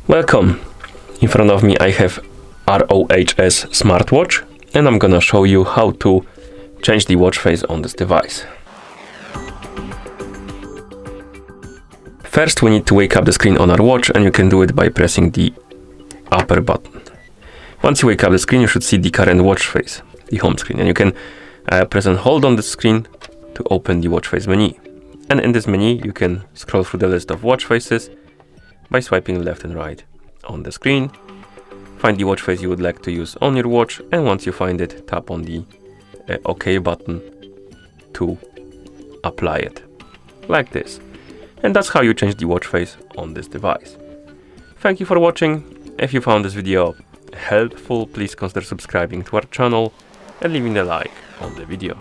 Welcome! In front of me I have RoHS Smartwatch, and I'm gonna show you how to change the watch face on this device. First we need to wake up the screen on our watch, and you can do it by pressing the upper button. Once you wake up the screen, you should see the current watch face, the home screen, and you can press and hold on the screen to open the watch face menu. And in this menu you can scroll through the list of watch faces by swiping left and right on the screen. Find the watch face you would like to use on your watch, and once you find it, tap on the OK button to apply it, like this. And that's how you change the watch face on this device. Thank you for watching. If you found this video helpful, please consider subscribing to our channel and leaving a like on the video.